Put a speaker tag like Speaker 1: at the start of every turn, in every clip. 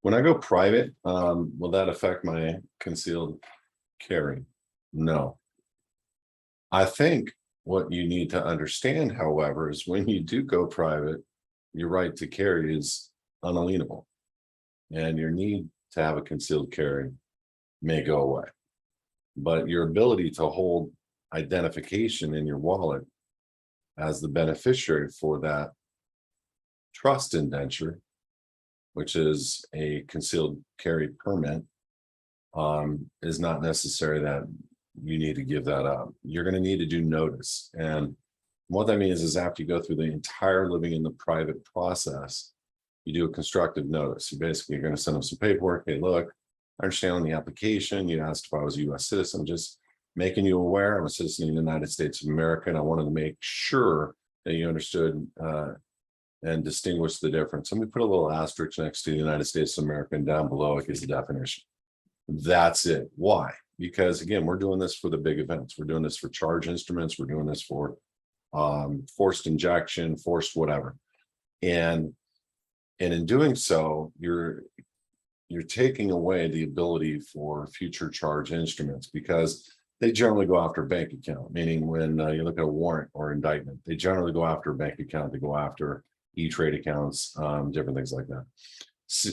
Speaker 1: When I go private, will that affect my concealed carry? No. I think what you need to understand, however, is when you do go private, your right to carry is unalienable, and your need to have a concealed carry may go away. But your ability to hold identification in your wallet as the beneficiary for that trust indenture, which is a concealed carry permit, is not necessary that you need to give that up. You're going to need to do notice. And what that means is after you go through the entire living in the private process, you do a constructive notice. You basically are going to send them some paperwork. Hey, look, I understand on the application, you asked if I was a US citizen, just making you aware I'm a citizen of the United States of America. And I wanted to make sure that you understood and distinguish the difference. Let me put a little asterisk next to the United States of America, and down below it gives the definition. That's it. Why? Because again, we're doing this for the big events. We're doing this for charge instruments. We're doing this for forced injection, forced whatever. And in doing so, you're taking away the ability for future charge instruments, because they generally go after a bank account, meaning when you look at a warrant or indictment, they generally go after a bank account, they go after E-Trade accounts, different things like that,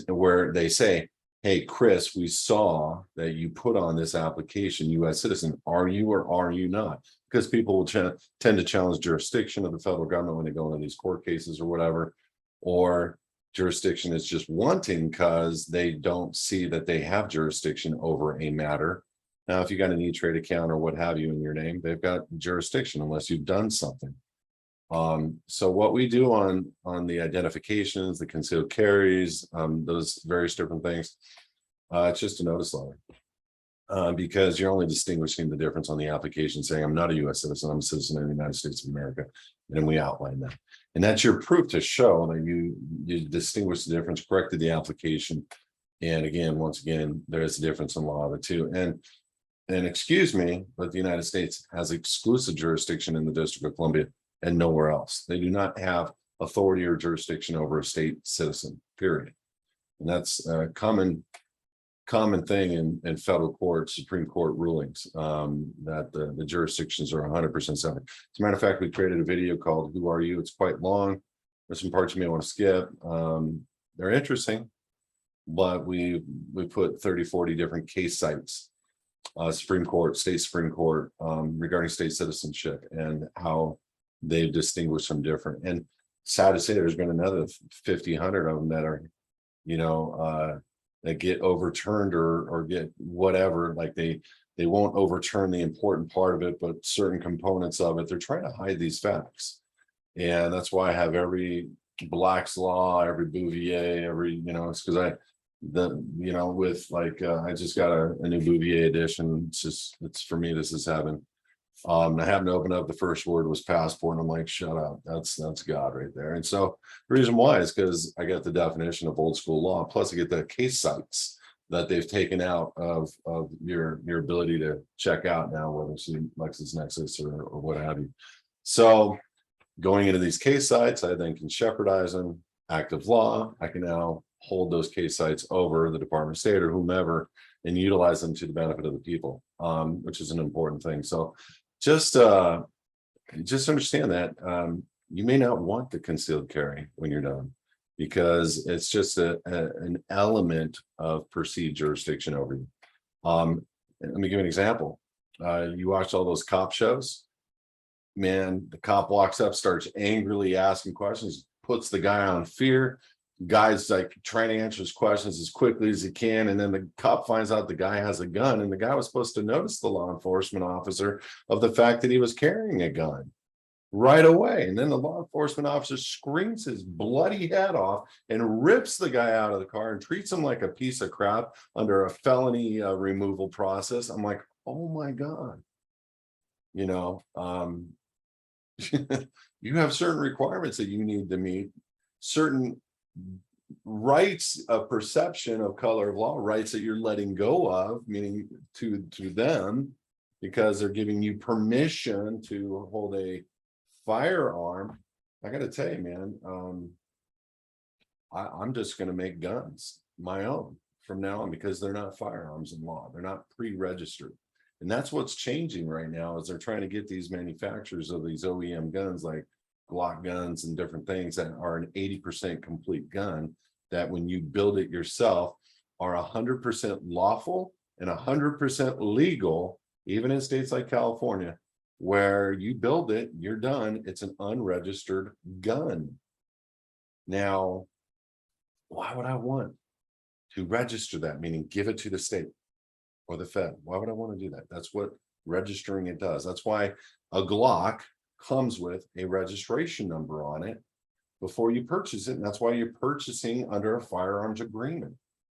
Speaker 1: where they say, hey, Chris, we saw that you put on this application US citizen. Are you or are you not? Because people will tend to challenge jurisdiction of the federal government when they go into these court cases or whatever, or jurisdiction is just wanting because they don't see that they have jurisdiction over a matter. Now, if you got an E-Trade account or what have you in your name, they've got jurisdiction unless you've done something. So what we do on the identifications, the concealed carries, those various different things, it's just a notice letter. Because you're only distinguishing the difference on the application saying I'm not a US citizen, I'm a citizen of the United States of America. And we outline that. And that's your proof to show that you distinguish the difference, corrected the application. And again, once again, there is a difference in law of the two. And excuse me, but the United States has exclusive jurisdiction in the District of Columbia and nowhere else. They do not have authority or jurisdiction over a state citizen, period. And that's a common thing in federal court, Supreme Court rulings, that the jurisdictions are 100% separate. As a matter of fact, we created a video called Who Are You? It's quite long. There's some parts you may want to skip. They're interesting, but we put 30, 40 different case sites, Supreme Court, state Supreme Court, regarding state citizenship and how they've distinguished them different. And sad to say, there's been another 50, 100 of them that are, that get overturned or get whatever, like they won't overturn the important part of it, but certain components of it, they're trying to hide these facts. And that's why I have every Black's Law, every Bouvier, every, it's because with like, I just got a new Bouvier edition. It's for me, this is heaven. I happened to open up, the first word was passport, and I'm like, shut up, that's God right there. And so the reason why is because I get the definition of old school law, plus I get the case sites that they've taken out of your ability to check out now, whether it's LexisNexis or what have you. So going into these case sites, I then can shepherdize them, active law. I can now hold those case sites over the Department of State or whomever and utilize them to the benefit of the people, which is an important thing. So just understand that you may not want the concealed carry when you're done, because it's just an element of perceived jurisdiction over you. Let me give you an example. You watch all those cop shows, man, the cop walks up, starts angrily asking questions, puts the guy on fear. Guy's like trying to answer his questions as quickly as he can, and then the cop finds out the guy has a gun, and the guy was supposed to notice the law enforcement officer of the fact that he was carrying a gun right away. And then the law enforcement officer screams his bloody head off and rips the guy out of the car and treats him like a piece of crap under a felony removal process. I'm like, oh my God, you have certain requirements that you need to meet, certain rights of perception of color of law, rights that you're letting go of, meaning to them, because they're giving you permission to hold a firearm. I got to tell you, man, I'm just going to make guns. my own from now on because they're not firearms in law. They're not pre-registered. And that's what's changing right now is they're trying to get these manufacturers of these OEM guns like Glock guns and different things that are an 80% complete gun that when you build it yourself are 100% lawful and 100% legal, even in states like California, where you build it, you're done. It's an unregistered gun. Now, why would I want to register that? Meaning give it to the state or the Fed. Why would I want to do that? That's what registering it does. That's why a Glock comes with a registration number on it before you purchase it. And that's why you're purchasing under a firearms agreement.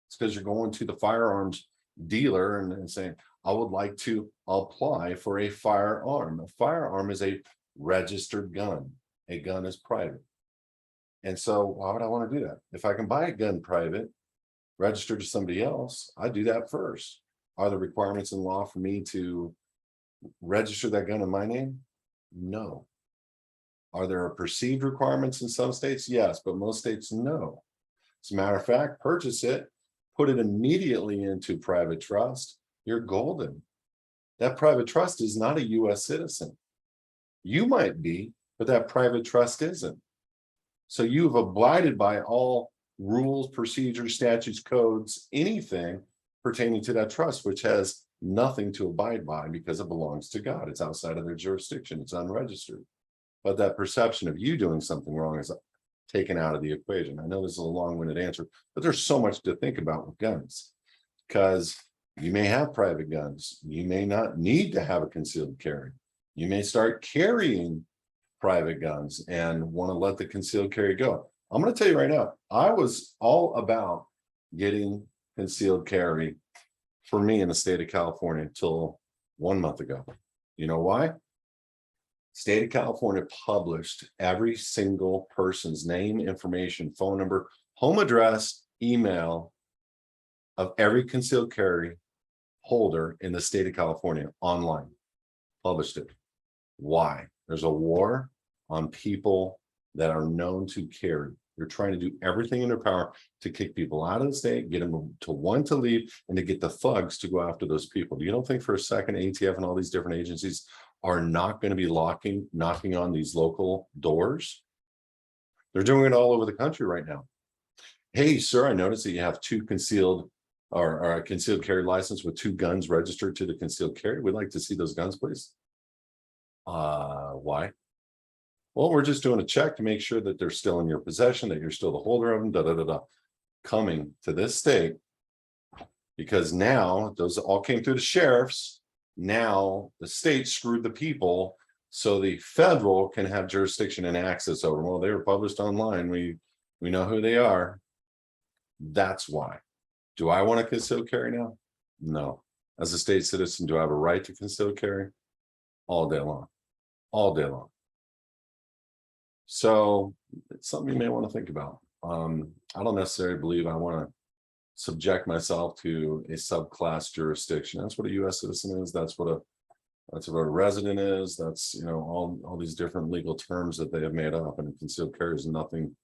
Speaker 1: It's because you're going to the firearms dealer and saying, I would like to apply for a firearm. A firearm is a registered gun. A gun is private. And so why would I want to do that? If I can buy a gun private, registered to somebody else, I do that first. Are the requirements in law for me to register that gun in my name? No. Are there perceived requirements in some states? Yes, but most states, no. As a matter of fact, purchase it, put it immediately into private trust, you're golden. That private trust is not a US citizen. You might be, but that private trust isn't. So you've abided by all rules, procedures, statutes, codes, anything pertaining to that trust, which has nothing to abide by because it belongs to God. It's outside of their jurisdiction. It's unregistered. But that perception of you doing something wrong is taken out of the equation. I know this is a long-winded answer, but there's so much to think about with guns because you may have private guns. You may not need to have a concealed carry. You may start carrying private guns and want to let the concealed carry go. I'm going to tell you right now, I was all about getting concealed carry for me in the state of California until 1 month ago. You know why? State of California published every single person's name, information, phone number, home address, email of every concealed carry holder in the state of California online. Published it. Why? There's a war on people that are known to carry. They're trying to do everything in their power to kick people out of the state, get them to want to leave, and to get the thugs to go after those people. You don't think for a second ATF and all these different agencies are not going to be knocking on these local doors? They're doing it all over the country right now. Hey, sir, I noticed that you have two concealed or a concealed carry license with 2 guns registered to the concealed carry. We'd like to see those guns, please. Why? Well, we're just doing a check to make sure that they're still in your possession, that you're still the holder of them, Coming to this state, because now those all came through the sheriffs. Now the state screwed the people, so the federal can have jurisdiction and access over them. Well, they were published online. We know who they are. That's why. Do I want to conceal carry now? No. As a state citizen, do I have a right to conceal carry? All day long. All day long. So it's something you may want to think about. I don't necessarily believe I want to subject myself to a subclass jurisdiction. That's what a U.S. citizen is. That's what a resident is. That's, you know, all these different legal terms that they have made up, and concealed carry is nothing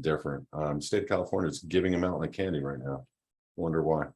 Speaker 1: different. State of California is giving them out like candy right now. Wonder why.